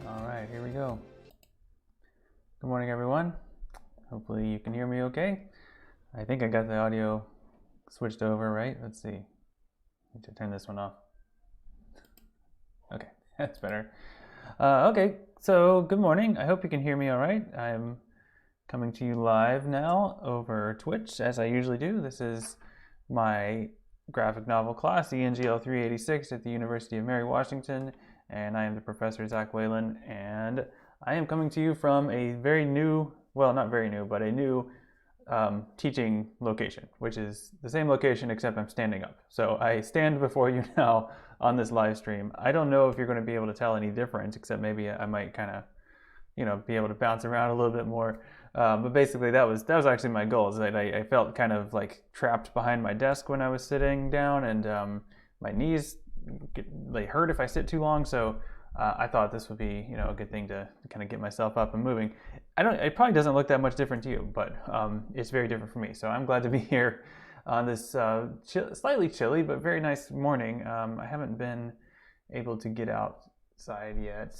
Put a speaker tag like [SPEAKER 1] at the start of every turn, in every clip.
[SPEAKER 1] All right, here we go. Good morning, everyone. Hopefully you can hear me okay. I think I got the audio switched over, right? Let's see. I need to turn this one off. Okay, that's better. Okay, so good morning. I hope you can hear me all right. I'm coming to you live now over Twitch, as I usually do. This is my graphic novel class, ENGL 386 at the University of Mary Washington, and I am the professor, Zach Whalen, and I am coming to you from a very new, well, not very new, but a new teaching location, which is the same location except I'm standing up. So I stand before you now on this live stream. I don't know if you're going to be able to tell any difference, except maybe I might kind of, be able to bounce around a little bit more. But basically, that was actually my goal. Is that I felt kind of like trapped behind my desk when I was sitting down, and my knees they hurt if I sit too long. So I thought this would be a good thing to kind of get myself up and moving. It probably doesn't look that much different to you, but it's very different for me. So I'm glad to be here on this slightly chilly but very nice morning. I haven't been able to get outside yet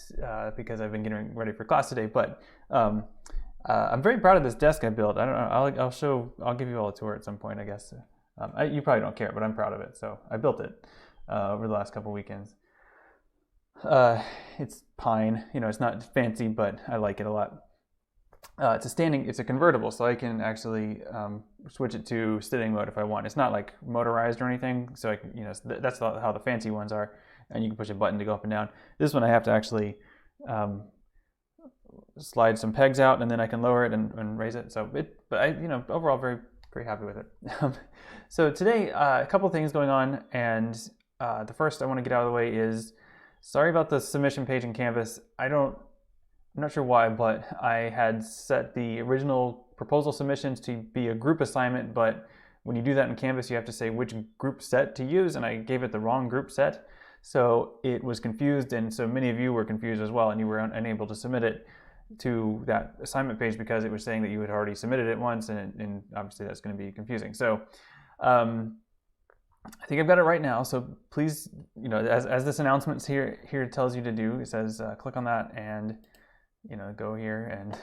[SPEAKER 1] because I've been getting ready for class today, but I'm very proud of this desk I built. I don't know. I'll give you all a tour at some point, I guess. You probably don't care, but I'm proud of it. So I built it over the last couple weekends. It's pine. It's not fancy, but I like it a lot. It's a convertible, so I can actually switch it to sitting mode if I want. It's not like motorized or anything, so I can, that's how the fancy ones are, and you can push a button to go up and down. This one I have to actually slide some pegs out, and then I can lower it and raise it. But I, overall very, very happy with it. So today, a couple things going on, and the first I want to get out of the way is, sorry about the submission page in Canvas. I'm not sure why, but I had set the original proposal submissions to be a group assignment, but when you do that in Canvas, you have to say which group set to use, and I gave it the wrong group set. So it was confused, and so many of you were confused as well, and you were unable to submit it to that assignment page because it was saying that you had already submitted it once, and obviously that's going to be confusing. So I think I've got it right now. So please, as this announcement here tells you to do, it says click on that and go here and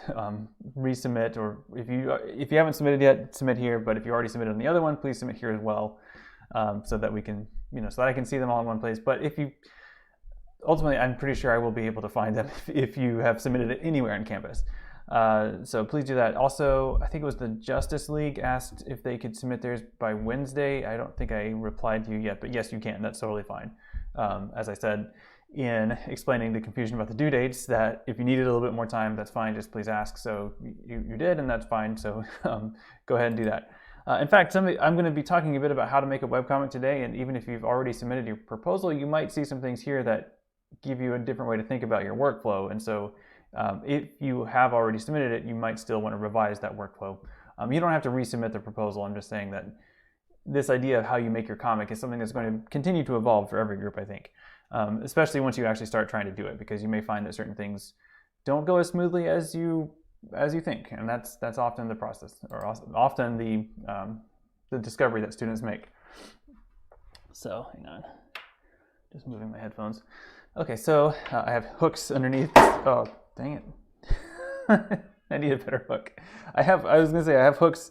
[SPEAKER 1] resubmit, or if you haven't submitted yet, submit here. But if you already submitted on the other one, please submit here as well, so that we can, so that I can see them all in one place. But ultimately, I'm pretty sure I will be able to find them if you have submitted it anywhere on campus. So please do that. Also, I think it was the Justice League asked if they could submit theirs by Wednesday. I don't think I replied to you yet, but yes, you can. That's totally fine. As I said in explaining the confusion about the due dates, that if you needed a little bit more time, that's fine. Just please ask. So you did, and that's fine. So go ahead and do that. In fact, I'm going to be talking a bit about how to make a webcomic today, and even if you've already submitted your proposal, you might see some things here that give you a different way to think about your workflow. And so if you have already submitted it, you might still want to revise that workflow. You don't have to resubmit the proposal. I'm just saying that this idea of how you make your comic is something that's going to continue to evolve for every group, I think, especially once you actually start trying to do it, because you may find that certain things don't go as smoothly as you think, and that's often the process, or often the discovery that students make. So hang on, just moving my headphones. Okay, so I have hooks underneath. Oh, dang it. I need a better hook. I was going to say I have hooks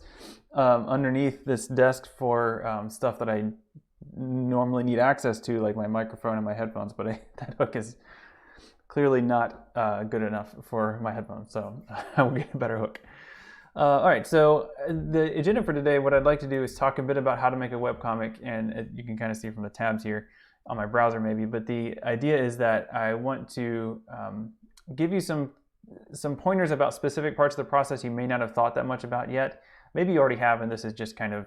[SPEAKER 1] underneath this desk for stuff that I normally need access to, like my microphone and my headphones, but that hook is clearly not good enough for my headphones, so I will get a better hook. All right, so the agenda for today, what I'd like to do is talk a bit about how to make a webcomic, and you can kind of see from the tabs here on my browser maybe, but the idea is that I want to give you some pointers about specific parts of the process you may not have thought that much about yet. Maybe you already have, and this is just kind of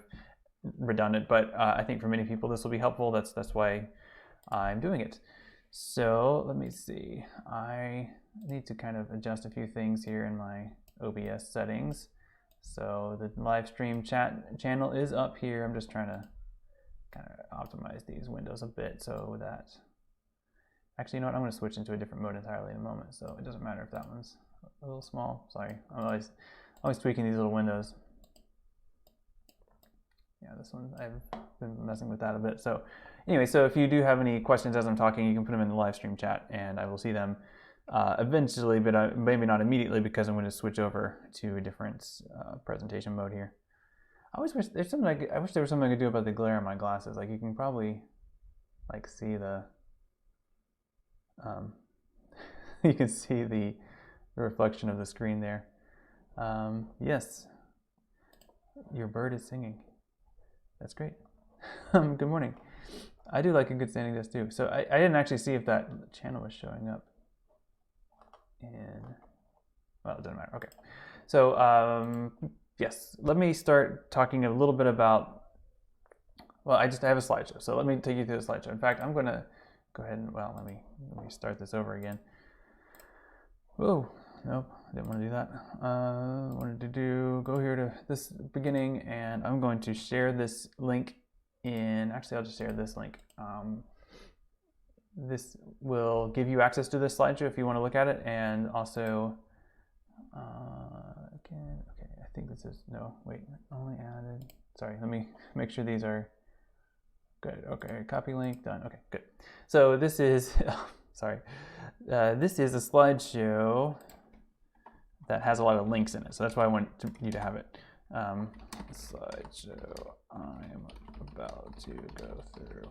[SPEAKER 1] redundant, but I think for many people this will be helpful. That's why I'm doing it. So let me see. I need to kind of adjust a few things here in my OBS settings. So the live stream chat channel is up here. I'm just trying to kind of optimize these windows a bit so that, actually, you know what, I'm going to switch into a different mode entirely in a moment, so it doesn't matter if that one's a little small. Sorry, I'm always tweaking these little windows. Yeah, this one, I've been messing with that a bit. So anyway, so if you do have any questions as I'm talking, you can put them in the live stream chat and I will see them. eventually, but maybe not immediately because I'm going to switch over to a different presentation mode here. I always wish there's something I wish there was something I could do about the glare on my glasses. Like you can probably like see the you can see the reflection of the screen there. Yes, your bird is singing. That's great. Good morning. I do like a good standing desk too. So I didn't actually see if that channel was showing up. And well, it doesn't matter. Okay. So yes, let me start talking a little bit about. Well, I have a slideshow, so let me take you through the slideshow. In fact, I'm going to go ahead and let me start this over again. Whoa, nope, I didn't want to do that. I wanted to go here to this beginning, and I'm going to share this link in. Actually, I'll just share this link. This will give you access to this slideshow if you want to look at it, and also again. Okay, I think this is only added. Sorry, let me make sure these are. Good. Okay. Copy link done. Okay. Good. So this is sorry. This is a slideshow that has a lot of links in it. So that's why I want you to have it. Slideshow I am about to go through.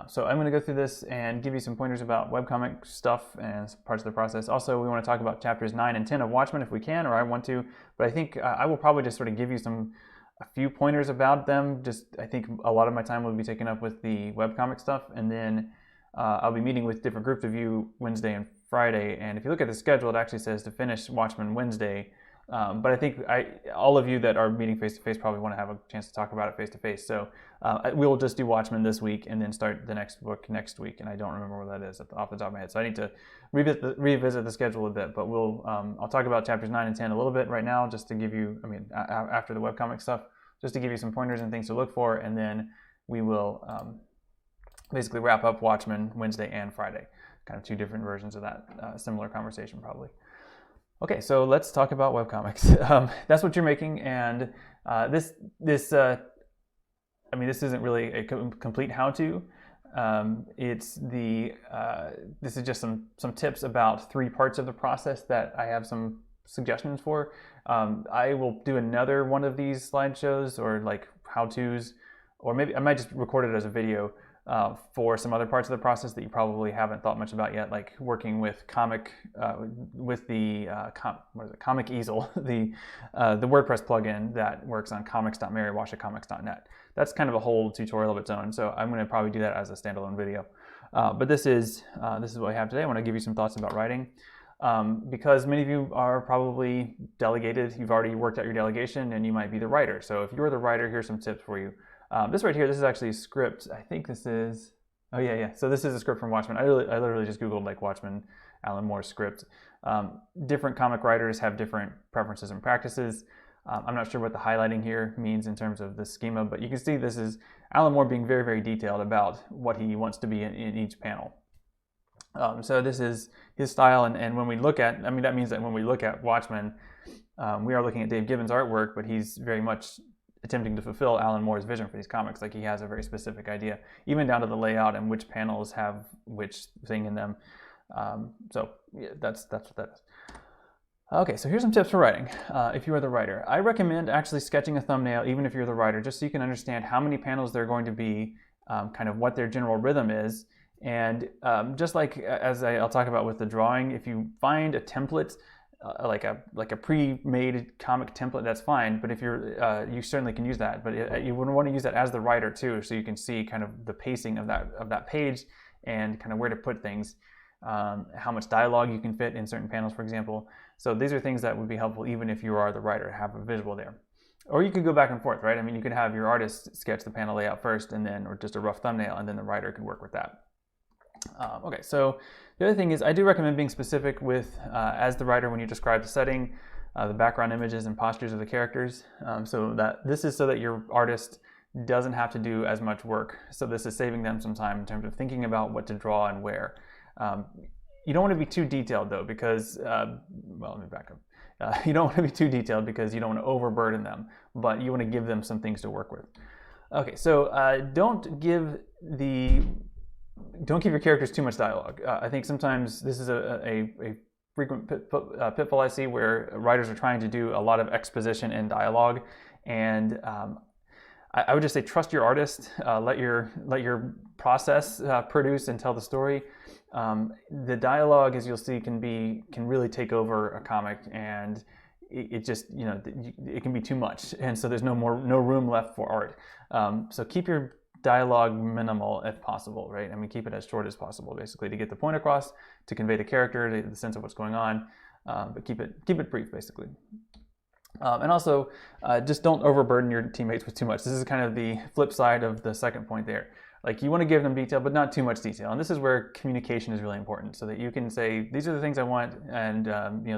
[SPEAKER 1] So I'm going to go through this and give you some pointers about webcomic stuff and parts of the process. Also, we want to talk about chapters 9 and 10 of Watchmen if we can, or I want to. But I think I will probably just sort of give you a few pointers about them. I think a lot of my time will be taken up with the webcomic stuff, and then I'll be meeting with different groups of you Wednesday and Friday. And if you look at the schedule, it actually says to finish Watchmen Wednesday. But I think all of you that are meeting face-to-face probably want to have a chance to talk about it face-to-face. So we'll just do Watchmen this week and then start the next book next week. And I don't remember where that is off the top of my head. So I need to revisit the schedule a bit. But I'll talk about chapters 9 and 10 a little bit right now, just to give you, after the webcomic stuff, just to give you some pointers and things to look for. And then we will basically wrap up Watchmen Wednesday and Friday. Kind of two different versions of that similar conversation probably. Okay, so let's talk about webcomics. That's what you're making, and this isn't really a complete how-to. This is just some tips about 3 parts of the process that I have some suggestions for. I will do another one of these slideshows or like how-tos, or maybe I might just record it as a video for some other parts of the process that you probably haven't thought much about yet, like working with Comic Easel, the WordPress plugin that works on comics.merrywashacomics.net. That's kind of a whole tutorial of its own, so I'm going to probably do that as a standalone video. But this is what I have today. I want to give you some thoughts about writing. Because many of you are probably delegated, you've already worked out your delegation, and you might be the writer. So if you're the writer, here's some tips for you. This right here, this is actually a script. I think this is, oh yeah. So this is a script from Watchmen. I literally just Googled like Watchmen, Alan Moore's script. Different comic writers have different preferences and practices. I'm not sure what the highlighting here means in terms of the schema, but you can see this is Alan Moore being very, very detailed about what he wants to be in each panel. So this is his style, and when we look at, that means that when we look at Watchmen, we are looking at Dave Gibbons' artwork, but he's very much attempting to fulfill Alan Moore's vision for these comics. Like he has a very specific idea, even down to the layout and which panels have which thing in them. So yeah, that's what that is. Okay, so here's some tips for writing. If you are the writer, I recommend actually sketching a thumbnail, even if you're the writer, just so you can understand how many panels there are going to be, kind of what their general rhythm is. And just like as I'll talk about with the drawing, if you find a template, like a pre-made comic template, that's fine. But if you certainly can use that. But you would want to use that as the writer too, so you can see kind of the pacing of that page and kind of where to put things, how much dialogue you can fit in certain panels, for example. So these are things that would be helpful even if you are the writer, have a visual there. Or you could go back and forth, right? I mean, you could have your artist sketch the panel layout first, and then, or just a rough thumbnail, and then the writer could work with that. Okay, so the other thing is I do recommend being specific with, as the writer, when you describe the setting, the background images and postures of the characters. So that this is so that your artist doesn't have to do as much work. So this is saving them some time in terms of thinking about what to draw and where. You don't want to be too detailed though, because, well, let me back up. You don't want to be too detailed because you don't want to overburden them, but you want to give them some things to work with. Okay, so don't give the don't give your characters too much dialogue. I think sometimes this is a frequent pitfall I see where writers are trying to do a lot of exposition and dialogue, and I would just say trust your artist. Let your process produce and tell the story. The dialogue, as you'll see, can really take over a comic, and it just it can be too much, and so there's no room left for art. So keep your dialogue minimal if possible, right? I mean, keep it as short as possible, basically, to get the point across, to convey the character, the sense of what's going on, but keep it brief, basically. And also, just don't overburden your teammates with too much. This is kind of the flip side of the second point there. Like, you want to give them detail, but not too much detail. And this is where communication is really important, so that you can say, these are the things I want, and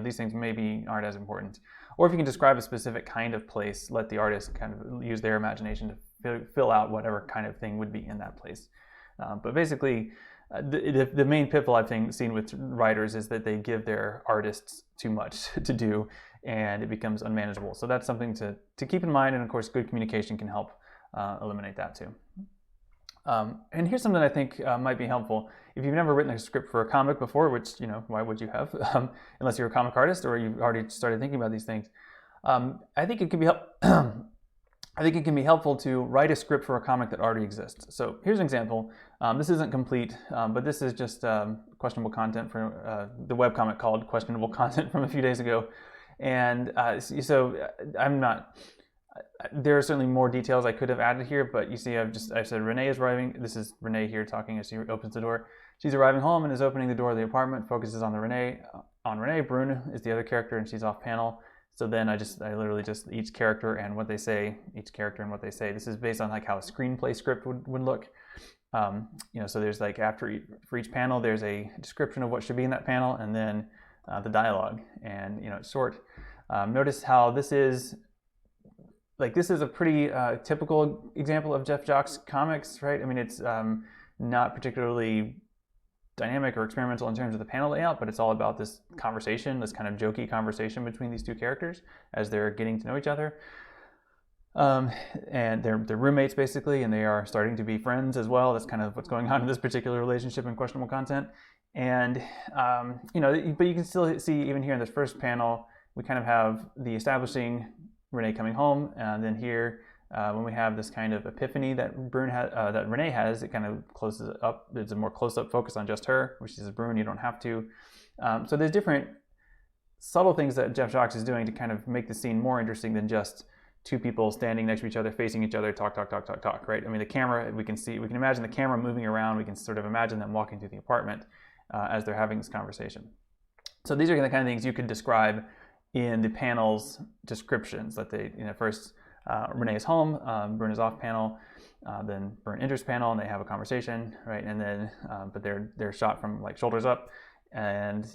[SPEAKER 1] these things maybe aren't as important. Or if you can describe a specific kind of place, let the artist kind of use their imagination to fill out whatever kind of thing would be in that place. But basically, the main pitfall I've seen with writers is that they give their artists too much to do, and it becomes unmanageable. So that's something to keep in mind, and of course, good communication can help eliminate that too. And here's something I think might be helpful. If you've never written a script for a comic before, which, why would you have, unless you're a comic artist or you've already started thinking about these things, I think it can be helpful to write a script for a comic that already exists. So here's an example. This isn't complete, but this is just questionable content from the webcomic called Questionable Content from a few days ago. And so there are certainly more details I could have added here, but you see I've said Renee is arriving. This is Renee here talking as she opens the door. She's arriving home and is opening the door of the apartment, focuses on Renee. Brune is the other character, and she's off panel. So then I literally just each character and what they say. This is based on like how a screenplay script would look. So there's like for each panel, there's a description of what should be in that panel, and then the dialogue, and it's short. Notice how this is a pretty typical example of Jeff Jock's comics, right? I mean, it's not particularly dynamic or experimental in terms of the panel layout, but it's all about this conversation, this kind of jokey conversation between these two characters as they're getting to know each other. And they're roommates basically, and they are starting to be friends as well. That's kind of what's going on in this particular relationship in Questionable Content. And but you can still see even here in this first panel, we kind of have the establishing Renee coming home, and then here when we have this kind of epiphany that Renee has, it kind of closes it up. There's a more close-up focus on just her, which is Brune. You don't have to. So there's different subtle things that Jeff Jock is doing to kind of make the scene more interesting than just two people standing next to each other, facing each other, talk, right? I mean, the camera, we can imagine the camera moving around. We can sort of imagine them walking through the apartment as they're having this conversation. So these are the kind of things you could describe in the panel's descriptions. That they, first Renee is home, Brune is off panel, then Brune enters panel, and they have a conversation, right? And then, but they're shot from like shoulders up, and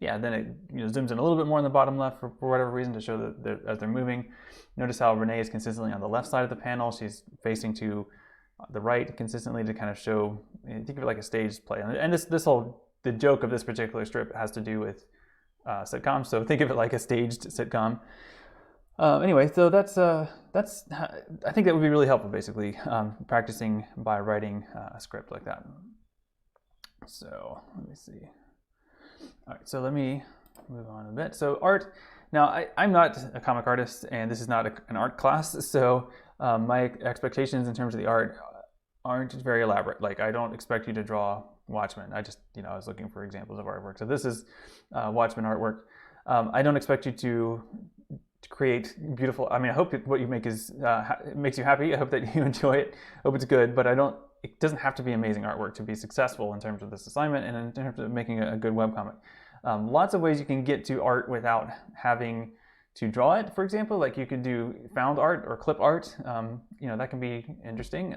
[SPEAKER 1] then it zooms in a little bit more in the bottom left for whatever reason to show that as they're moving. Notice how Renee is consistently on the left side of the panel. She's facing to the right consistently to kind of show. Think of it like a stage play, and the joke of this particular strip has to do with sitcoms. So think of it like a staged sitcom. Anyway, so that's I think that would be really helpful, basically, practicing by writing a script like that. So let me see. All right, so let me move on a bit. So art. Now, I'm not a comic artist, and this is not an art class, so my expectations in terms of the art aren't very elaborate. Like, I don't expect you to draw Watchmen. I just, I was looking for examples of artwork. So this is Watchmen artwork. I don't expect you to create beautiful. I mean, I hope what you make makes you happy. I hope that you enjoy it. I hope it's good, but it doesn't have to be amazing artwork to be successful in terms of this assignment and in terms of making a good webcomic. Lots of ways you can get to art without having to draw it. For example, like you could do found art or clip art. That can be interesting.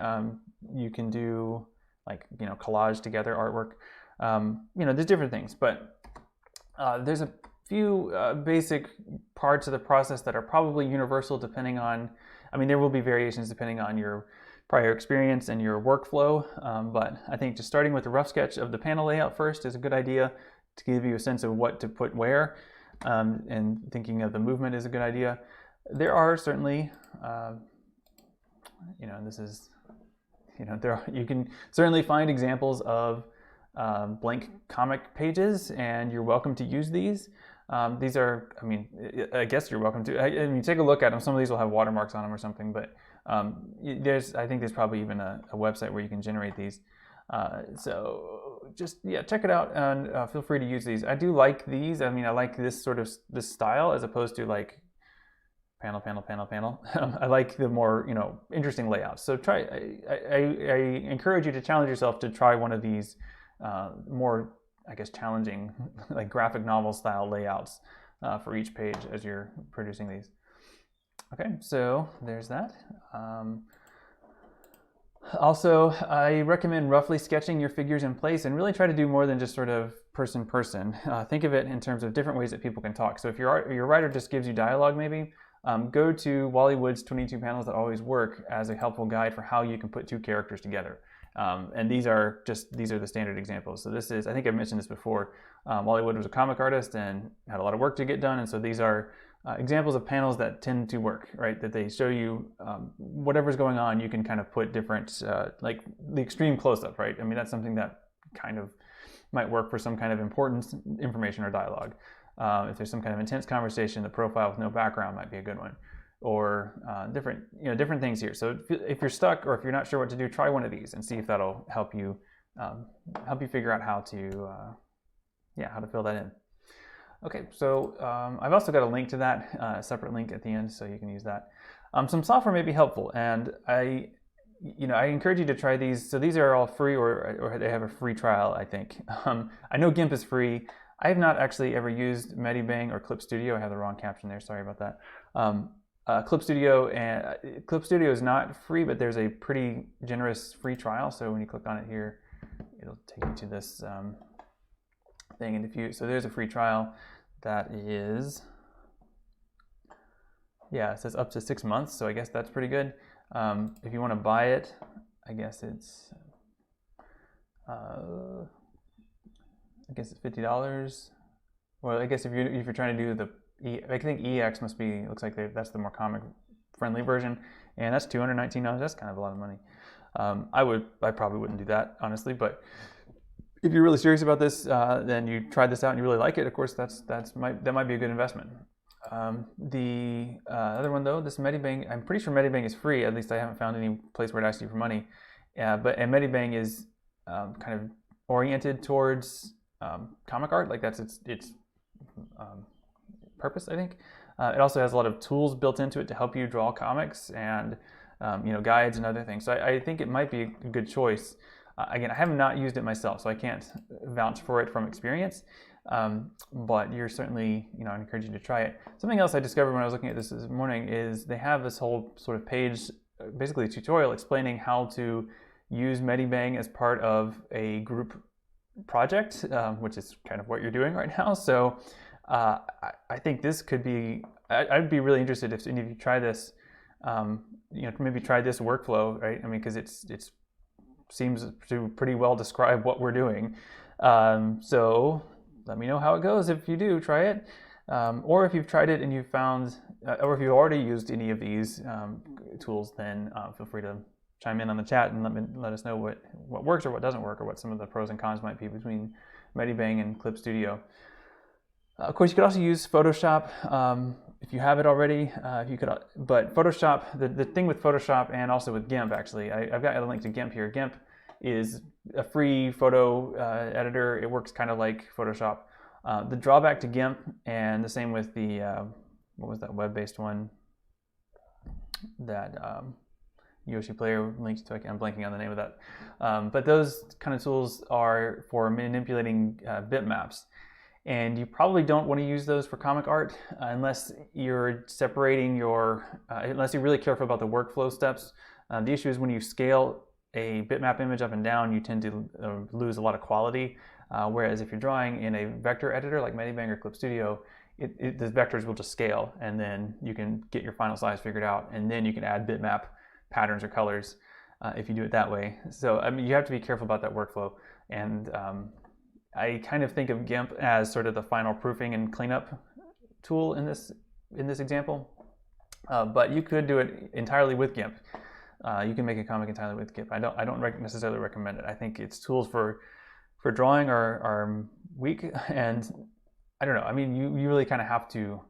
[SPEAKER 1] You can do collage together artwork. There's different things, but there's a few basic parts of the process that are probably universal depending on, there will be variations depending on your prior experience and your workflow, but I think just starting with a rough sketch of the panel layout first is a good idea to give you a sense of what to put where, and thinking of the movement is a good idea. There are certainly, this is you can certainly find examples of blank comic pages, and you're welcome to use these. These are, I guess you're welcome to. I mean, take a look at them. Some of these will have watermarks on them or something, but I think there's probably even a website where you can generate these. So just, check it out, and feel free to use these. I do like these. I mean, I like this this style as opposed to like panel. I like the more, interesting layouts. So I encourage you to challenge yourself to try one of these more, I guess, challenging, like graphic novel style layouts for each page as you're producing these. Okay, so there's that. Also, I recommend roughly sketching your figures in place and really try to do more than just sort of person. Think of it in terms of different ways that people can talk. So if your writer just gives you dialogue, maybe go to Wally Wood's 22 panels that always work as a helpful guide for how you can put two characters together. And these are the standard examples. So this is, I think I've mentioned this before, Wally Wood was a comic artist and had a lot of work to get done, and so these are examples of panels that tend to work, right? That they show you whatever's going on, you can kind of put different, like the extreme close-up, right? I mean, that's something that kind of might work for some kind of important information or dialogue. If there's some kind of intense conversation, the profile with no background might be a good one. Or different things here. So if you're stuck or if you're not sure what to do, try one of these and see if that'll help you figure out how to fill that in. Okay, so I've also got a link to that, a separate link at the end, so you can use that. Some software may be helpful, and I encourage you to try these. So these are all free, or they have a free trial, I think. I know GIMP is free. I have not actually ever used Medibang or Clip Studio. I have the wrong caption there. Sorry about that. Clip Studio is not free, but there's a pretty generous free trial. So when you click on it here, it'll take you to this thing. And so there's a free trial that is, it says up to 6 months. So I guess that's pretty good. If you want to buy it, I guess it's $50. Well, I guess if you're trying to do I think EX looks like that's the more comic friendly version, and that's $219. That's kind of a lot of money. I probably wouldn't do that, honestly, but if you're really serious about this, then you tried this out and you really like it, of course, that might be a good investment. The other one though, this Medibang, I'm pretty sure Medibang is free. At least I haven't found any place where it asks you for money. And Medibang is kind of oriented towards comic art, like that's its purpose, I think. It also has a lot of tools built into it to help you draw comics and guides and other things. So I think it might be a good choice. Again, I have not used it myself, so I can't vouch for it from experience. But you're certainly, I encourage you to try it. Something else I discovered when I was looking at this morning is they have this whole sort of page, basically a tutorial explaining how to use Medibang as part of a group project, which is kind of what you're doing right now. So I think this could be, I'd be really interested if any of you try this, maybe try this workflow, right? I mean, because it seems to pretty well describe what we're doing. So let me know how it goes if you do try it. Or if you've tried it and you've found, or if you've already used any of these tools, then feel free to chime in on the chat and let us know what works or what doesn't work, or what some of the pros and cons might be between Medibang and Clip Studio. Of course, you could also use Photoshop if you have it already. But Photoshop, the thing with Photoshop and also with GIMP, actually, I've got a link to GIMP here. GIMP is a free photo editor. It works kind of like Photoshop. The drawback to GIMP, and the same with the what was that web-based one that Yoshi Player linked to? I'm blanking on the name of that. But those kind of tools are for manipulating bitmaps. And you probably don't want to use those for comic art unless you're separating unless you're really careful about the workflow steps. The issue is when you scale a bitmap image up and down, you tend to lose a lot of quality. Whereas if you're drawing in a vector editor like Medibang or Clip Studio, the vectors will just scale, and then you can get your final size figured out, and then you can add bitmap patterns or colors if you do it that way. So I mean, you have to be careful about that workflow. And I kind of think of GIMP as sort of the final proofing and cleanup tool in this example, but you could do it entirely with GIMP. you can make a comic entirely with GIMP. I don't necessarily recommend it. I think its tools for drawing are weak, and I don't know. I mean, you really kind of have to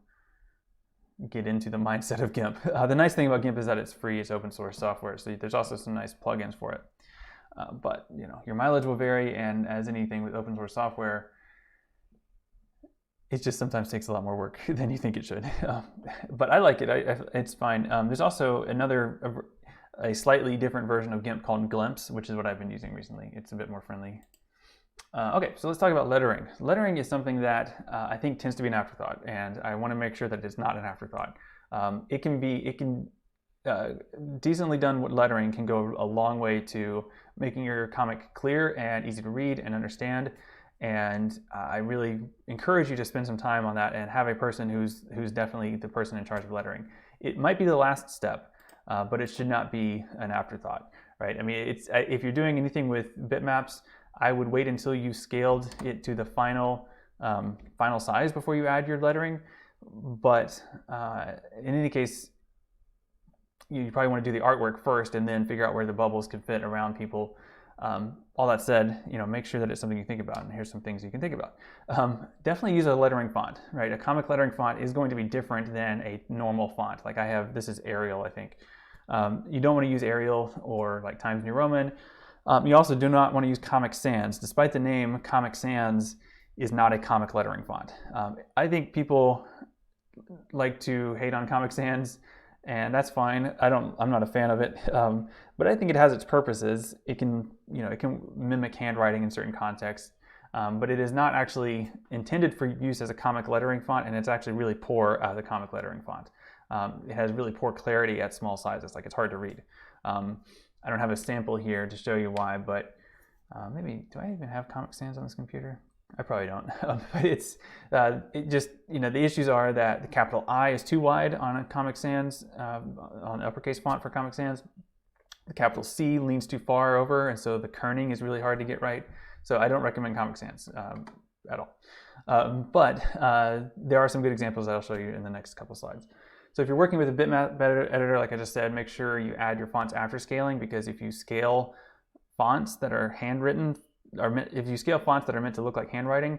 [SPEAKER 1] get into the mindset of GIMP. The nice thing about GIMP is that it's free, it's open source software, so there's also some nice plugins for it. But your mileage will vary, and as anything with open source software, it just sometimes takes a lot more work than you think it should. But I like it. It's fine. There's also a slightly different version of GIMP called Glimpse, which is what I've been using recently. It's a bit more friendly. Okay, so let's talk about lettering. Lettering is something that I think tends to be an afterthought, and I want to make sure that it's not an afterthought. Decently done with lettering can go a long way to making your comic clear and easy to read and understand. And I really encourage you to spend some time on that and have a person who's definitely the person in charge of lettering. It might be the last step, but it should not be an afterthought, right? I mean, if you're doing anything with bitmaps, I would wait until you scaled it to the final size before you add your lettering. But in any case, you probably want to do the artwork first and then figure out where the bubbles can fit around people. All that said, make sure that it's something you think about, and here's some things you can think about. Definitely use a lettering font, right? A comic lettering font is going to be different than a normal font. Like this is Arial, I think. You don't want to use Arial or like Times New Roman. You also do not want to use Comic Sans. Despite the name, Comic Sans is not a comic lettering font. I think people like to hate on Comic Sans, and that's fine. I'm not a fan of it, but I think it has its purposes. It can mimic handwriting in certain contexts, but it is not actually intended for use as a comic lettering font, and it's actually really poor as a comic lettering font. It has really poor clarity at small sizes, like it's hard to read. I don't have a sample here to show you why, but maybe, do I even have Comic Sans on this computer? I probably don't, but the issues are that the capital I is too wide on a Comic Sans, on the uppercase font for Comic Sans. The capital C leans too far over, and so the kerning is really hard to get right. So I don't recommend Comic Sans at all. But there are some good examples that I'll show you in the next couple slides. So if you're working with a bitmap editor, like I just said, make sure you add your fonts after scaling, because if you scale fonts that are handwritten, if you scale fonts that are meant to look like handwriting,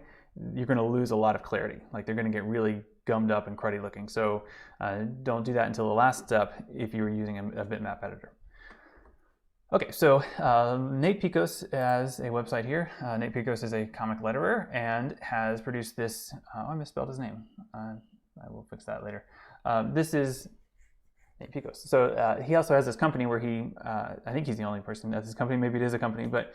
[SPEAKER 1] you're going to lose a lot of clarity. Like they're going to get really gummed up and cruddy looking. So don't do that until the last step if you're using a bitmap editor. Okay, so Nate Picos has a website here. Nate Picos is a comic letterer and has produced this. I misspelled his name. I will fix that later. This is Nate Picos. So he also has this company where I think he's the only person at this company. Maybe it is a company, but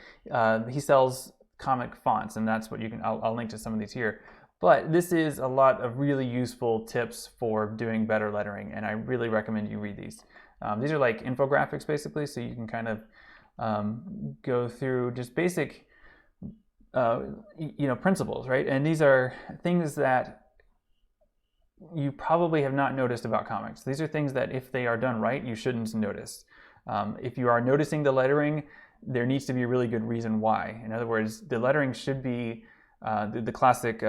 [SPEAKER 1] he sells comic fonts, and that's what you can. I'll link to some of these here. But this is a lot of really useful tips for doing better lettering, and I really recommend you read these. These are like infographics, basically, so you can kind of go through just basic, principles, right? And these are things that you probably have not noticed about comics. These are things that if they are done right, you shouldn't notice. If you are noticing the lettering, there needs to be a really good reason why. In other words, the lettering should be the classic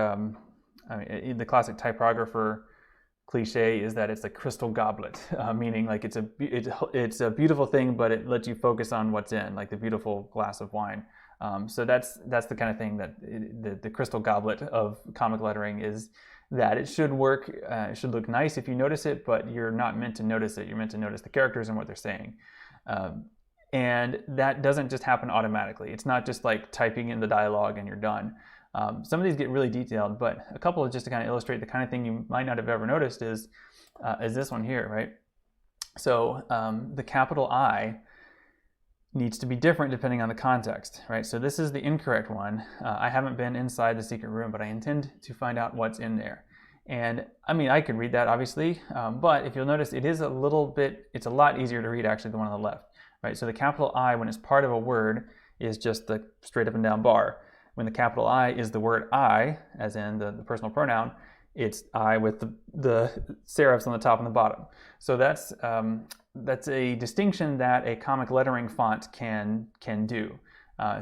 [SPEAKER 1] typographer cliche is that it's a crystal goblet, meaning like it's a beautiful thing, but it lets you focus on what's in, like the beautiful glass of wine. So that's the kind of thing that the crystal goblet of comic lettering is. That it should work, it should look nice if you notice it, but you're not meant to notice it. You're meant to notice the characters and what they're saying. And that doesn't just happen automatically. It's not just like typing in the dialogue and you're done. Some of these get really detailed, but a couple just to kind of illustrate the kind of thing you might not have ever noticed is this one here, right? So the capital I needs to be different depending on the context, right? So this is the incorrect one. I haven't been inside the secret room, but I intend to find out what's in there. And I mean, I could read that obviously, but if you'll notice, it's a lot easier to read actually the one on the left, right? So the capital I, when it's part of a word, is just the straight up and down bar. When the capital I is the word I, as in the personal pronoun, it's I with the serifs on the top and the bottom. So that's a distinction that a comic lettering font can do.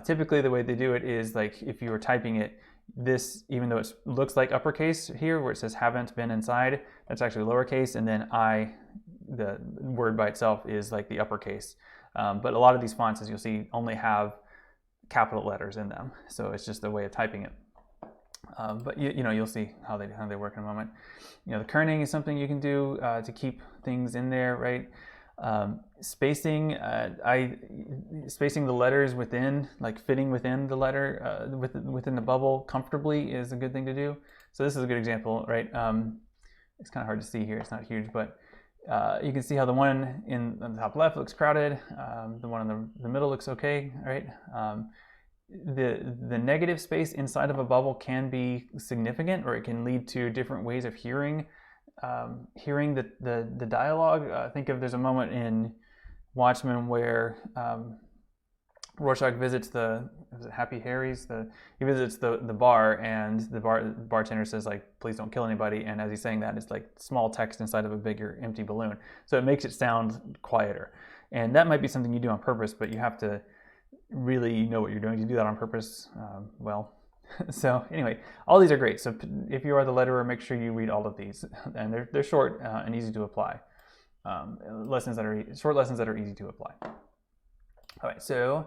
[SPEAKER 1] Typically the way they do it is like if you were typing it, this, even though it looks like uppercase here where it says haven't been inside, that's actually lowercase, and then I the word by itself is like the uppercase. But a lot of these fonts, as you'll see, only have capital letters in them. So it's just a way of typing it. But you'll see how they work in a moment. The kerning is something you can do to keep things in there, right? Spacing, spacing the letters within, like fitting within the letter, within the bubble comfortably is a good thing to do. So this is a good example, right? It's kind of hard to see here. It's not huge, but you can see how the one on the top left looks crowded. The one in the middle looks okay, right? The negative space inside of a bubble can be significant, or it can lead to different ways of hearing the dialogue. Think of, there's a moment in Watchmen where Rorschach visits Happy Harry's. He visits the bar, and the bartender says, like, please don't kill anybody. And as he's saying that, it's like small text inside of a bigger empty balloon. So it makes it sound quieter. And that might be something you do on purpose, but you have to really know what you're doing to do that on purpose. So anyway, all these are great. So if you are the letterer, make sure you read all of these, and they're short and easy to apply. Short lessons that are easy to apply. All right, so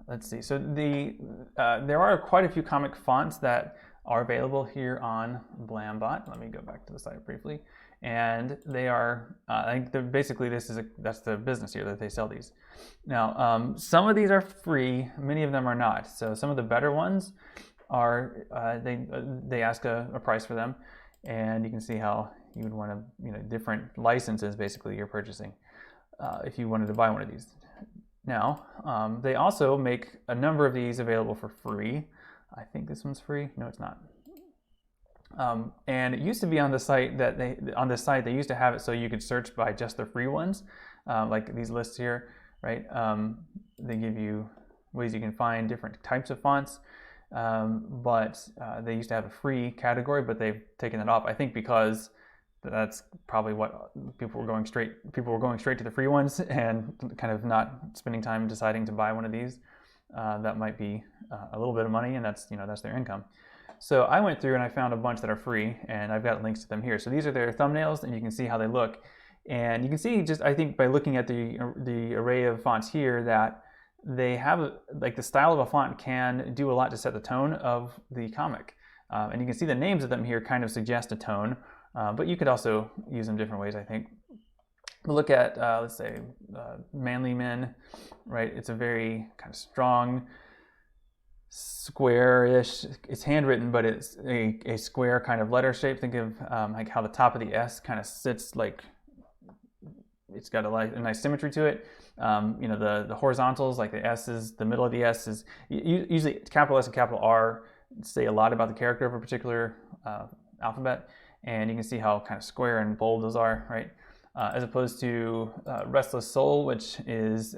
[SPEAKER 1] let's see. So there are quite a few comic fonts that are available here on Blambot. Let me go back to the site briefly, and they are. I think basically that's the business here, that they sell these. Now, some of these are free. Many of them are not. So some of the better ones are they ask a price for them, and you can see how you would want to, different licenses basically you're purchasing if you wanted to buy one of these. Now, they also make a number of these available for free. I think this one's free. No, it's not. And it used to be on the site they used to have it so you could search by just the free ones, like these lists here, right? They give you ways you can find different types of fonts, but they used to have a free category, but they've taken it off. I think because that's probably what people were going straight to the free ones and kind of not spending time deciding to buy one of these. That might be a little bit of money, and that's their income. So I went through and I found a bunch that are free, and I've got links to them here. So these are their thumbnails, and you can see how they look. And you can see, just I think by looking at the array of fonts here, that they have like the style of a font can do a lot to set the tone of the comic. And you can see the names of them here kind of suggest a tone, but you could also use them different ways, I think. We'll look at, let's say, Manly Men, right? It's a very kind of strong, square-ish, it's handwritten, but it's a square kind of letter shape. Think of like how the top of the S kind of sits, like it's got a nice symmetry to it. The horizontals, like the S is, the middle of the S is, usually capital S and capital R say a lot about the character of a particular alphabet, and you can see how kind of square and bold those are, right? As opposed to Restless Soul, which is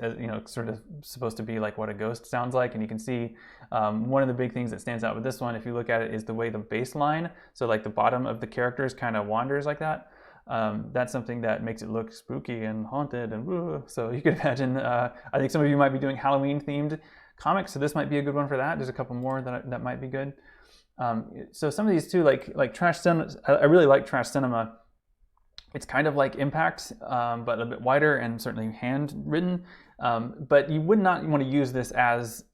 [SPEAKER 1] sort of supposed to be like what a ghost sounds like. And you can see one of the big things that stands out with this one, if you look at it, is the way the baseline, so like the bottom of the characters kind of wanders like that. That's something that makes it look spooky and haunted and woo. So you could imagine, I think some of you might be doing Halloween themed comics, so this might be a good one for that. There's a couple more that might be good. So some of these too, like Trash Cinema, I really like Trash Cinema. It's kind of like Impact, but a bit wider and certainly handwritten. But you would not want to use this as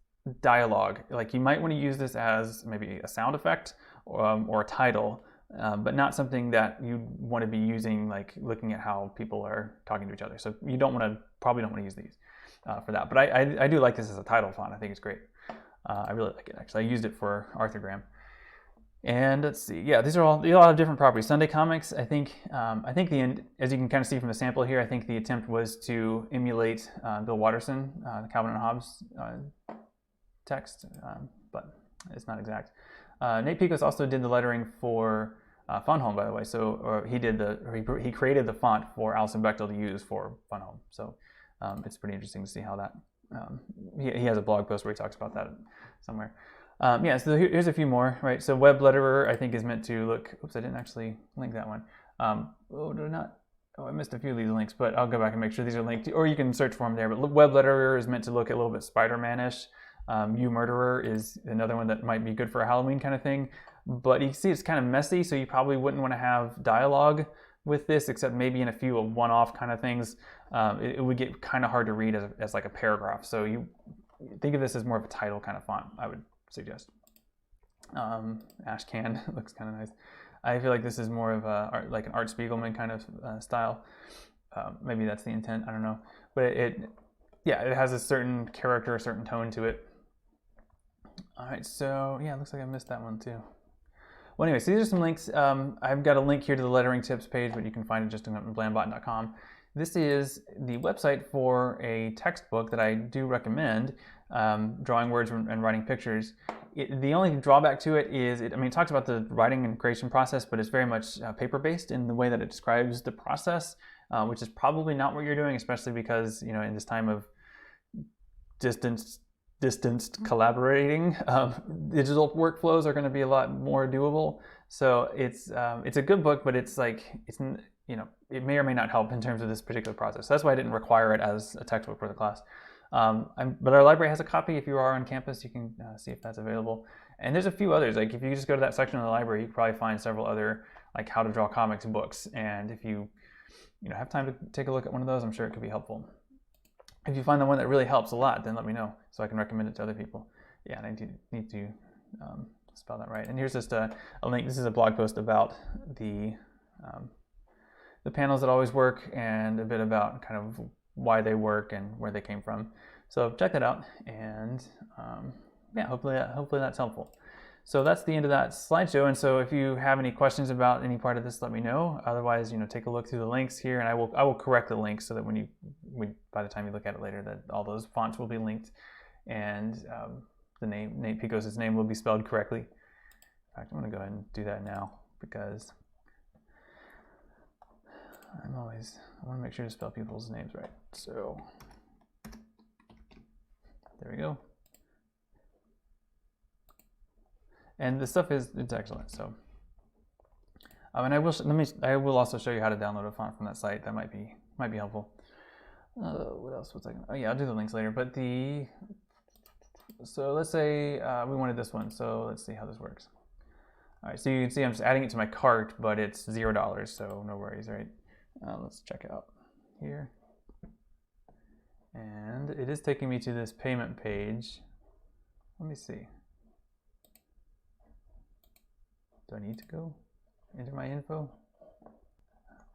[SPEAKER 1] dialogue. Like you might want to use this as maybe a sound effect or a title, but not something that you want to be using, like looking at how people are talking to each other. So you probably don't want to use these for that. But I do like this as a title font. I think it's great. I really like it, actually. I used it for Arthrogram. And let's see, yeah, they all have different properties. Sunday Comics, I think as you can kind of see from the sample here, I think the attempt was to emulate Bill Watterson, the Calvin and Hobbes text, but it's not exact. Nate Picos also did the lettering for Fun Home, by the way. So he created the font for Alison Bechtel to use for Fun Home. So it's pretty interesting to see how that. He has a blog post where he talks about that somewhere. So here's a few more, right? So Web Letterer, I think, is meant to look, oops, I didn't actually link that one. I missed a few of these links, but I'll go back and make sure these are linked, or you can search for them there. But Web Letterer is meant to look a little bit Spider-Man-ish. You Murderer is another one that might be good for a Halloween kind of thing. But you can see it's kind of messy, so you probably wouldn't want to have dialogue with this, except maybe in a few one-off kind of things. It would get kind of hard to read as like a paragraph. So you think of this as more of a title kind of font, I would suggest. Ashcan looks kind of nice. I feel like this is more of a like an Art Spiegelman kind of style. Maybe that's the intent, I don't know. But it has a certain character, a certain tone to it. All right, so yeah, it looks like I missed that one too. Well, anyway, so these are some links. I've got a link here to the lettering tips page, but you can find it just on blandbot.com. This is the website for a textbook that I do recommend, drawing words and writing pictures. The only drawback to it is, it talks about the writing and creation process, but it's very much paper-based in the way that it describes the process, which is probably not what you're doing, especially because, in this time of distanced collaborating, digital workflows are going to be a lot more doable. So it's a good book, but it may or may not help in terms of this particular process. So that's why I didn't require it as a textbook for the class. But our library has a copy. If you are on campus, you can see if that's available. And there's a few others. Like if you just go to that section of the library, you can probably find several other like how to draw comics books. And if you have time to take a look at one of those, I'm sure it could be helpful. If you find the one that really helps a lot, then let me know so I can recommend it to other people. Yeah, and I need to spell that right. And here's just a link. This is a blog post about the panels that always work and a bit about kind of why they work and where they came from. So check that out, and hopefully that's helpful. So that's the end of that slideshow. And so if you have any questions about any part of this, let me know. Otherwise, take a look through the links here, and I will correct the links so that by the time you look at it later, that all those fonts will be linked, and the name, Nate Picos' name, will be spelled correctly. In fact, I'm going to go ahead and do that now because I want to make sure to spell people's names right. So there we go. And the stuff it's excellent. So, and I will also show you how to download a font from that site. That might be helpful. What else was I gonna? Oh yeah, I'll do the links later. But so let's say we wanted this one. So let's see how this works. All right, so you can see I'm just adding it to my cart, but it's $0, so no worries, right? Let's check it out here. And it is taking me to this payment page. Let me see. Do I need to go enter my info?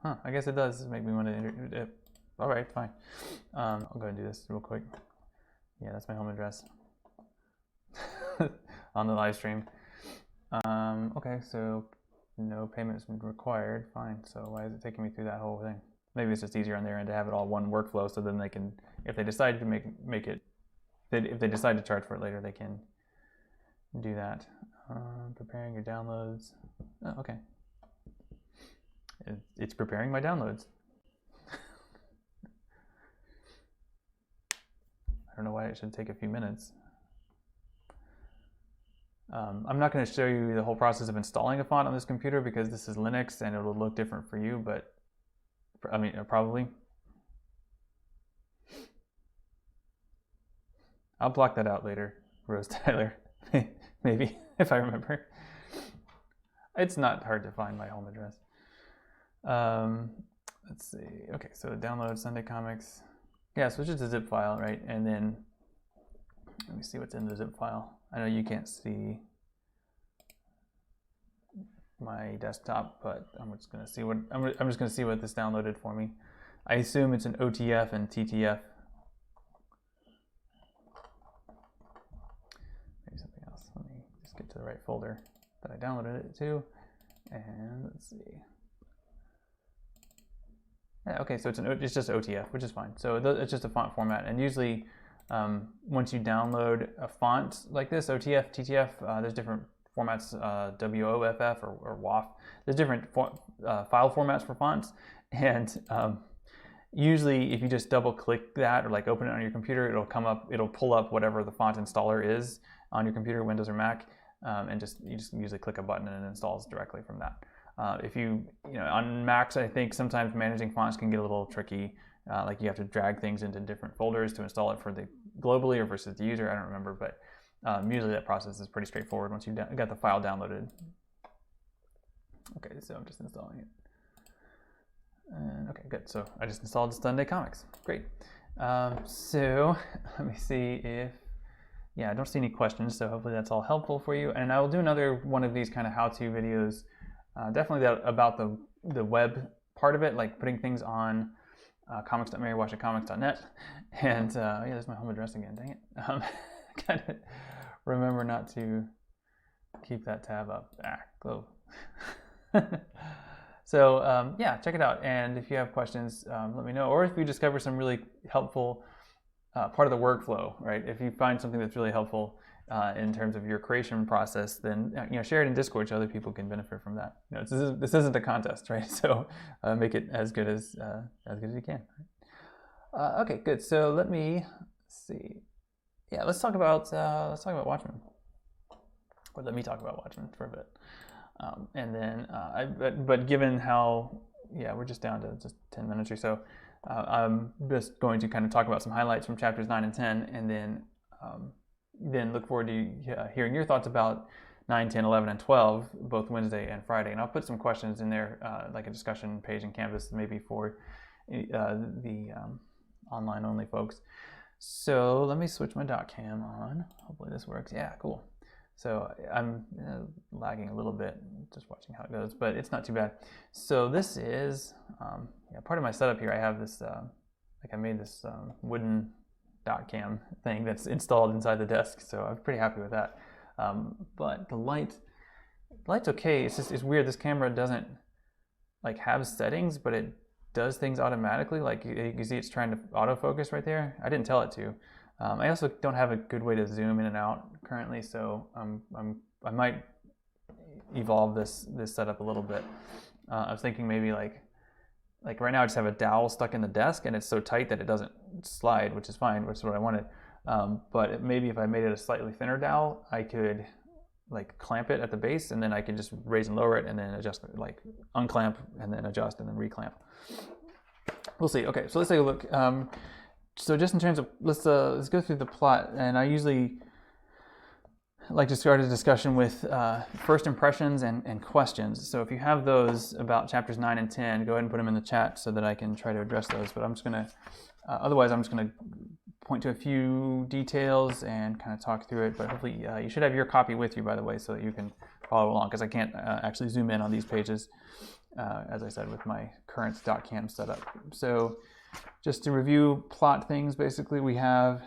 [SPEAKER 1] Huh, I guess it does make me want to enter it. All right, fine. I'll go ahead and do this real quick. Yeah, that's my home address on the live stream. Okay, so no payments required. Fine. So why is it taking me through that whole thing? Maybe it's just easier on their end to have it all one workflow, so then they can, if they decide to make it, if they decide to charge for it later, they can do that. Preparing your downloads. Oh, okay. It's preparing my downloads. I don't know why it should take a few minutes. I'm not going to show you the whole process of installing a font on this computer because this is Linux and it'll look different for you, but probably. I'll block that out later, Rose Tyler. Maybe, if I remember. It's not hard to find my home address. Let's see. Okay, so download Sunday Comics. Yeah, so it's just a zip file, right? And then let me see what's in the zip file. I know you can't see my desktop, but I'm just gonna see what this downloaded for me. I assume it's an OTF and TTF. Maybe something else. Let me just get to the right folder that I downloaded it to, and let's see. Yeah, okay, so it's just OTF, which is fine. So it's just a font format, and usually once you download a font like this, OTF, TTF, there's different formats, WOFF or WOFF. There's different file formats for fonts, and usually if you just double click that or like open it on your computer, it'll pull up whatever the font installer is on your computer, Windows or Mac, and you just usually click a button and it installs directly from that. If on Macs, I think sometimes managing fonts can get a little tricky. Like you have to drag things into different folders to install it for the globally or versus the user. I don't remember, but usually that process is pretty straightforward once you got the file downloaded. Okay, so I'm just installing it. Okay, good. So I just installed Sunday Comics. Great. So let me see if, yeah, I don't see any questions. So hopefully that's all helpful for you. And I will do another one of these kind of how-to videos, definitely about the web part of it, like putting things on comics.marywashingcomics.net. And yeah, there's my home address again. Dang it. Gotta remember not to keep that tab up. Globe. So yeah, check it out. And if you have questions, let me know. Or if you discover some really helpful part of the workflow, right? If you find something that's really helpful in terms of your creation process, then share it in Discord so other people can benefit from that. This isn't a contest, right? So make it as good as you can. Okay, good. So let me see. Yeah, let's talk about Watchmen. Or let me talk about Watchmen for a bit. And then, but given how, yeah, we're just down to just 10 minutes or so, I'm just going to kind of talk about some highlights from chapters 9 and 10, and then look forward to hearing your thoughts about 9, 10, 11, and 12, both Wednesday and Friday. And I'll put some questions in there, like a discussion page in Canvas, maybe for the online-only folks. So let me switch my .cam on. Hopefully this works. Yeah, cool. So I'm lagging a little bit, just watching how it goes, but it's not too bad. So this is part of my setup here. I have this, I made this wooden .cam thing that's installed inside the desk, so I'm pretty happy with that. But the light's okay. It's weird. This camera doesn't have settings, but it does things automatically. Like you see, it's trying to autofocus right there. I didn't tell it to. I also don't have a good way to zoom in and out currently, so I might evolve this setup a little bit. I was thinking maybe like right now I just have a dowel stuck in the desk and it's so tight that it doesn't slide, which is fine, which is what I wanted. But maybe if I made it a slightly thinner dowel, I could clamp it at the base, and then I could just raise and lower it, and then adjust, unclamp and then adjust and then reclamp. We'll see. Okay, so let's take a look. So just in terms of, let's go through the plot, and I usually like to start a discussion with first impressions and questions. So if you have those about chapters 9 and 10, go ahead and put them in the chat so that I can try to address those. But I'm just going to, otherwise I'm just going to point to a few details and kind of talk through it. But hopefully you should have your copy with you, by the way, so that you can follow along, because I can't actually zoom in on these pages, as I said, with my current .cam setup. So just to review plot things, basically we have,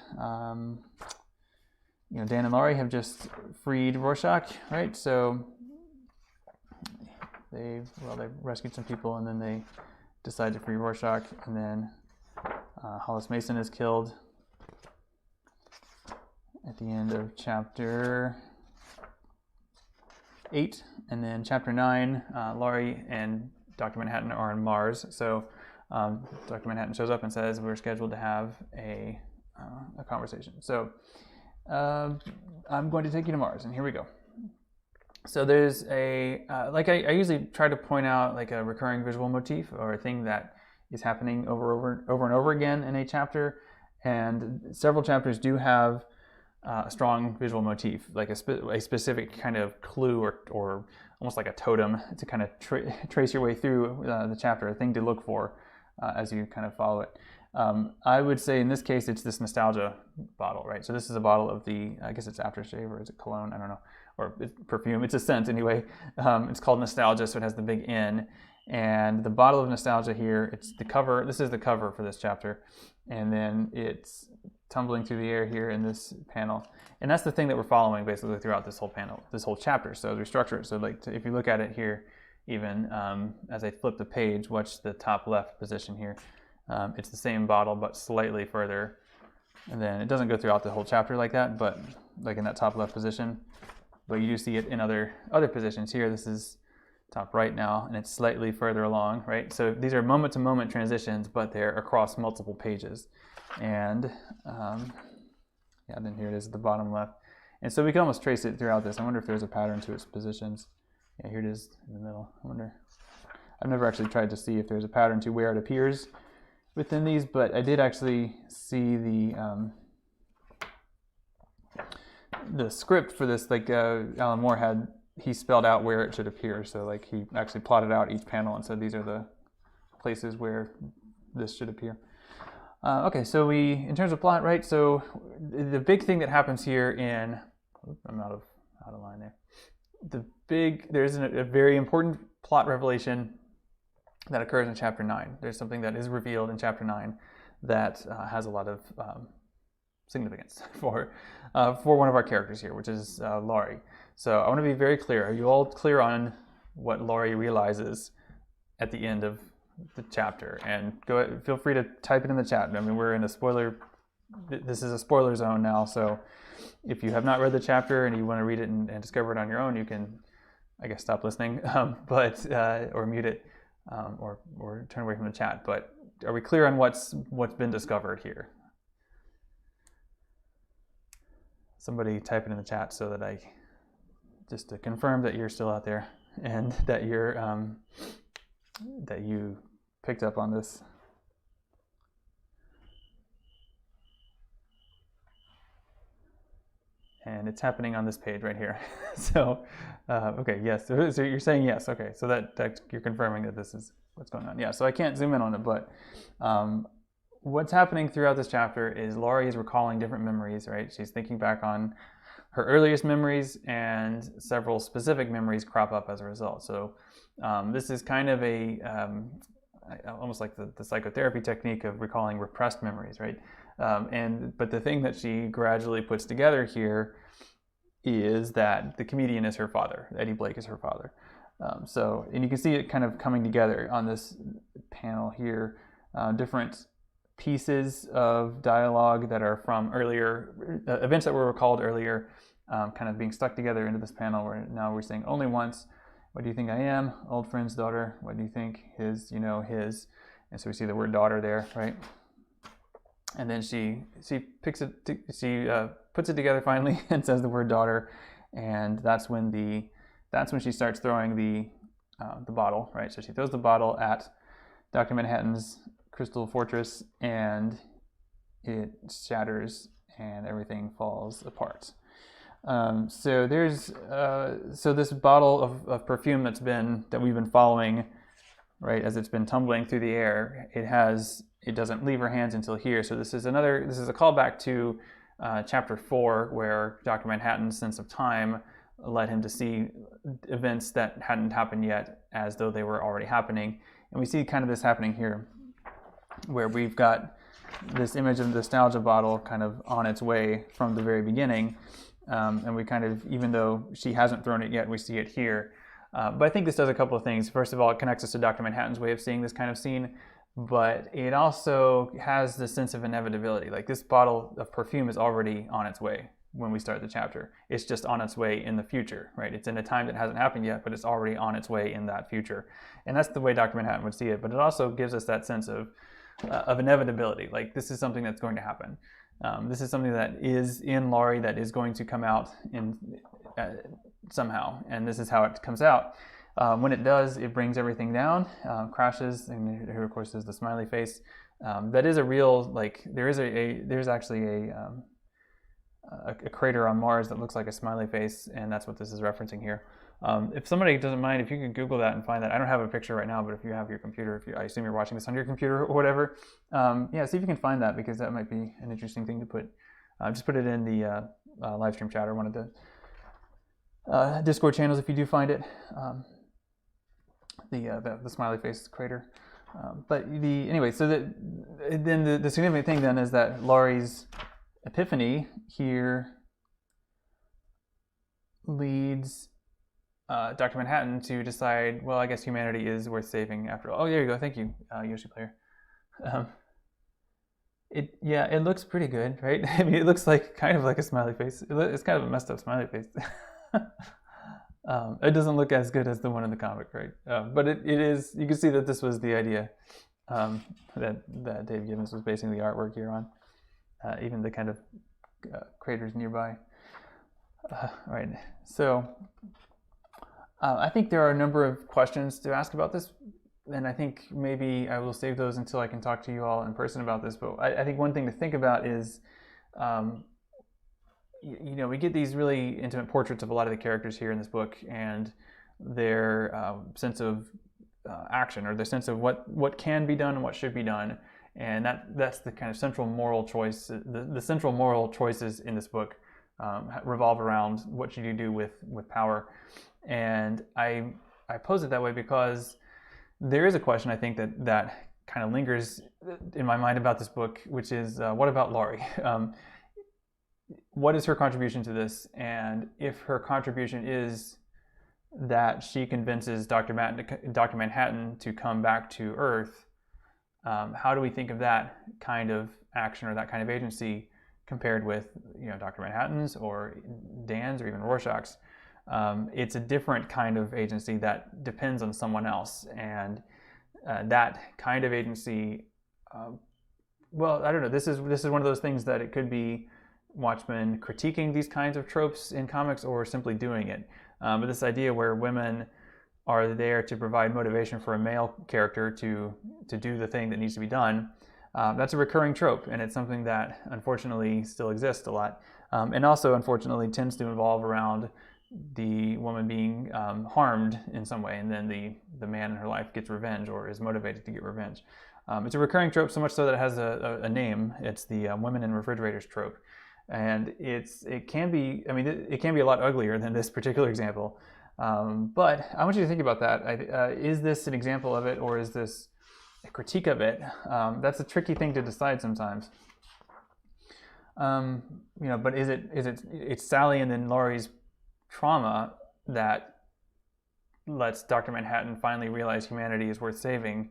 [SPEAKER 1] Dan and Laurie have just freed Rorschach, right? So they rescued some people, and then they decide to free Rorschach, and then Hollis Mason is killed at the end of chapter 8, and then chapter 9, Laurie and Dr. Manhattan are on Mars. So Dr. Manhattan shows up and says we're scheduled to have a conversation. So I'm going to take you to Mars, and here we go. So there's a, I usually try to point out a recurring visual motif or a thing that is happening over and over again in a chapter, and several chapters do have a strong visual motif, like a specific kind of clue or almost like a totem to kind of trace your way through the chapter, a thing to look for as you kind of follow it. I would say in this case it's this nostalgia bottle, right? So this is a bottle of the, I guess it's aftershave, or is it cologne? I don't know. Or it's perfume. It's a scent anyway. It's called Nostalgia, so it has the big N. And the bottle of Nostalgia here, it's the cover. This is the cover for this chapter. And then it's tumbling through the air here in this panel. And that's the thing that we're following basically throughout this whole panel, this whole chapter. So as we structure it, so if you look at it here, even as I flip the page, watch the top left position here. It's the same bottle, but slightly further. And then it doesn't go throughout the whole chapter like that, but like in that top left position. But you do see it in other positions here. This is top right now, and it's slightly further along, right? So these are moment-to-moment transitions, but they're across multiple pages. And then here it is at the bottom left. And so we can almost trace it throughout this. I wonder if there's a pattern to its positions. Yeah, here it is in the middle. I wonder. I've never actually tried to see if there's a pattern to where it appears within these, but I did actually see the script for this, Alan Moore he spelled out where it should appear. So he actually plotted out each panel and said these are the places where this should appear. Okay, so in terms of plot, right? So the big thing that happens here I'm out of line there. There's a very important plot revelation that occurs in chapter 9. There's something that is revealed in chapter 9 that has a lot of significance for one of our characters here, which is Laurie. So I want to be very clear. Are you all clear on what Laurie realizes at the end of the chapter? And feel free to type it in the chat. I mean, we're in a spoiler. This is a spoiler zone now, so if you have not read the chapter and you want to read it and discover it on your own, you can, I guess, stop listening, or mute it, or turn away from the chat. But are we clear on what's been discovered here? Somebody type it in the chat so that just to confirm that you're still out there and that that you picked up on this. And it's happening on this page right here. So, okay, yes. So you're saying yes. Okay, so that you're confirming that this is what's going on. Yeah. So I can't zoom in on it, but what's happening throughout this chapter is Laurie is recalling different memories. Right? She's thinking back on her earliest memories, and several specific memories crop up as a result. So this is kind of almost like the psychotherapy technique of recalling repressed memories, right? But the thing that she gradually puts together here is that the comedian is her father. Eddie Blake is her father. And you can see it kind of coming together on this panel here. Different pieces of dialogue that are from earlier events that were recalled earlier, kind of being stuck together into this panel where now we're saying only once. What do you think I am? Old friend's daughter. What do you think? His. And so we see the word daughter there, right? And then she puts it together finally and says the word daughter, and that's when she starts throwing the bottle, right? So she throws the bottle at Dr. Manhattan's crystal fortress, and it shatters and everything falls apart. So this bottle of perfume that we've been following, right, as it's been tumbling through the air, it doesn't leave her hands until here. So this is a callback to chapter 4, where Dr. Manhattan's sense of time led him to see events that hadn't happened yet as though they were already happening. And we see kind of this happening here, where we've got this image of the nostalgia bottle kind of on its way from the very beginning. And we kind of, even though she hasn't thrown it yet, we see it here. But I think this does a couple of things. First of all, it connects us to Dr. Manhattan's way of seeing this kind of scene, but it also has the sense of inevitability. Like, this bottle of perfume is already on its way when we start the chapter. It's just on its way in the future, right? It's in a time that hasn't happened yet, but it's already on its way in that future. And that's the way Dr. Manhattan would see it. But it also gives us that sense of inevitability. Like, this is something that's going to happen. This is something that is in Laurie that is going to come out somehow, and this is how it comes out. When it does, it brings everything down, crashes, and here, of course, is the smiley face. That is a real, like, there's actually a crater on Mars that looks like a smiley face, and that's what this is referencing here. If somebody doesn't mind, if you could Google that and find that. I don't have a picture right now, but if you have your computer, I assume you're watching this on your computer or whatever, see if you can find that, because that might be an interesting thing to put. Just put it in the live stream chat or one of the Discord channels if you do find it. The smiley face crater. Then the significant thing then is that Laurie's epiphany here leads Dr. Manhattan to decide, well, I guess humanity is worth saving after all. Oh, there you go. Thank you, Yoshi Player. It looks pretty good, right? I mean, it looks like kind of like a smiley face. It's kind of a messed up smiley face. It doesn't look as good as the one in the comic, right? But it is. You can see that this was the idea that Dave Gibbons was basing the artwork here on. Even the kind of craters nearby. Right. So I think there are a number of questions to ask about this, and I think maybe I will save those until I can talk to you all in person about this. But I think one thing to think about is, we get these really intimate portraits of a lot of the characters here in this book, and their sense of action, or the sense of what can be done and what should be done. And that's the kind of central moral choice. The central moral choices in this book revolve around what should you do with power. And I pose it that way because there is a question, I think, that kind of lingers in my mind about this book, which is what about Laurie? What is her contribution to this? And if her contribution is that she convinces Dr. Manhattan to come back to Earth, how do we think of that kind of action or that kind of agency compared with, Dr. Manhattan's or Dan's or even Rorschach's? It's a different kind of agency that depends on someone else, and that kind of agency. Well, I don't know. This is one of those things that it could be Watchmen critiquing these kinds of tropes in comics, or simply doing it. But this idea where women are there to provide motivation for a male character to do the thing that needs to be done, that's a recurring trope, and it's something that unfortunately still exists a lot, and also unfortunately tends to evolve around the woman being harmed in some way, and then the man in her life gets revenge or is motivated to get revenge. It's a recurring trope, so much so that it has a name. It's the women in refrigerators trope. And it can be a lot uglier than this particular example. But I want you to think about that. Is this an example of it, or is this a critique of it? That's a tricky thing to decide sometimes. But it's Sally and then Laurie's trauma that lets Dr. Manhattan finally realize humanity is worth saving.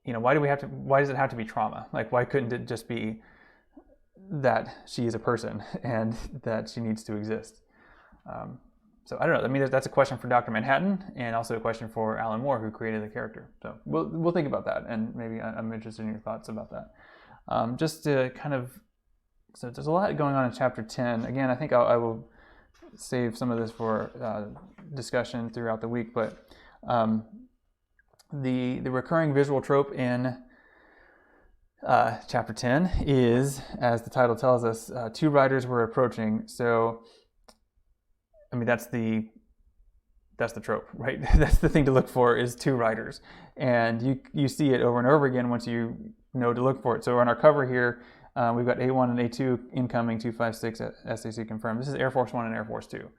[SPEAKER 1] Why does it have to be trauma? Like, why couldn't it just be that she is a person and that she needs to exist? So I don't know. I mean, that's a question for Dr. Manhattan, and also a question for Alan Moore, who created the character. So we'll think about that, and maybe I'm interested in your thoughts about that. Just to kind of, so there's a lot going on in chapter 10. Again, I think I will save some of this for discussion throughout the week, but the recurring visual trope in chapter 10 is, as the title tells us, two riders were approaching. So, I mean, that's the trope, right? That's the thing to look for, is two riders, and you see it over and over again once you know to look for it. So on our cover here, we've got A1 and A2 incoming 256 SAC confirmed. This is Air Force One and Air Force Two.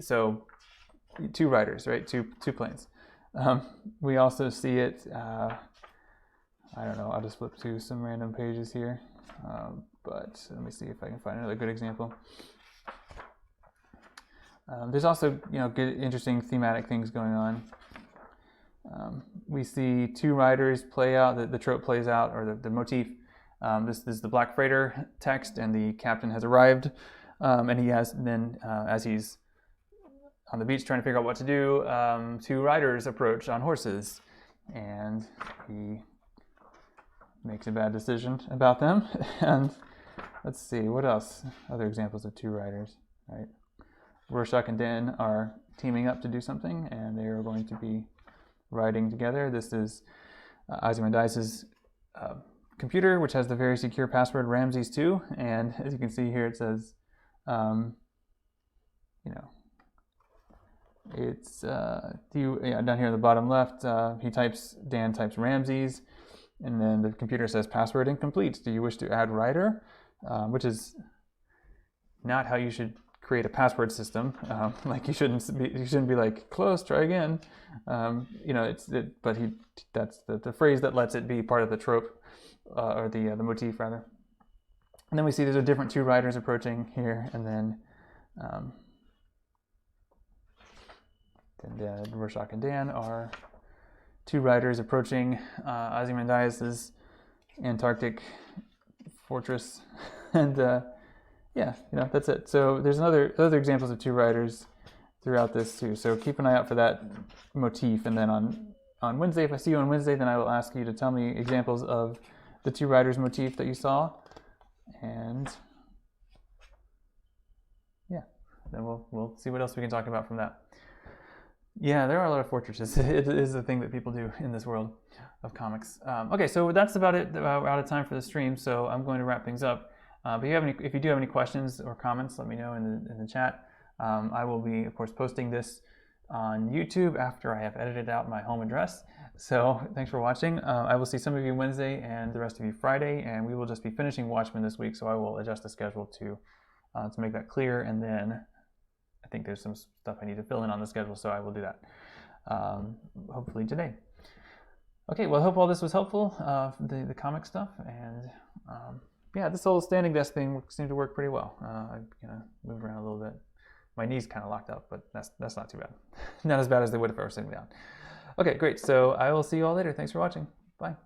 [SPEAKER 1] So two riders, right? Two planes. We also see it. I don't know. I'll just flip to some random pages here. But let me see if I can find another good example. There's also, good, interesting thematic things going on. We see two riders play out. The trope plays out, or the motif. This is the Black Freighter text, and the captain has arrived, and he has then, as he's on the beach trying to figure out what to do, two riders approach on horses, and he makes a bad decision about them. And let's see, what else? Other examples of two riders, right? Rorschach and Dan are teaming up to do something, and they are going to be riding together. This is Ozymandias' computer, which has the very secure password Ramses2, and as you can see here, it says, it's down here in the bottom left, Dan types Ramses, and then the computer says password incomplete. Do you wish to add writer? Which is not how you should create a password system. Like you shouldn't be like, close, try again. That's the phrase that lets it be part of the trope, or the motif rather. And then we see there's a different two riders approaching here, and then Rorschach and Dan are two riders approaching Ozymandias' Antarctic fortress, and that's it. So there's other examples of two riders throughout this too. So keep an eye out for that motif, and then on Wednesday, if I see you on Wednesday, then I will ask you to tell me examples of the two riders motif that you saw, and then we'll see what else we can talk about from that. Yeah, there are a lot of fortresses. It is a thing that people do in this world of comics. Okay, so that's about it. We're out of time for the stream, so I'm going to wrap things up. But if you do have any questions or comments, let me know in the chat. I will be, of course, posting this on YouTube after I have edited out my home address. So thanks for watching. I will see some of you Wednesday and the rest of you Friday, and we will just be finishing Watchmen this week, so I will adjust the schedule to make that clear, and then I think there's some stuff I need to fill in on the schedule, so I will do that hopefully today. Okay, well, I hope all this was helpful, the comic stuff, and yeah, this whole standing desk thing seemed to work pretty well. I moved around a little bit. My knees kind of locked up, but that's not too bad. Not as bad as they would if I were sitting down. Okay, great. So I will see you all later. Thanks for watching. Bye.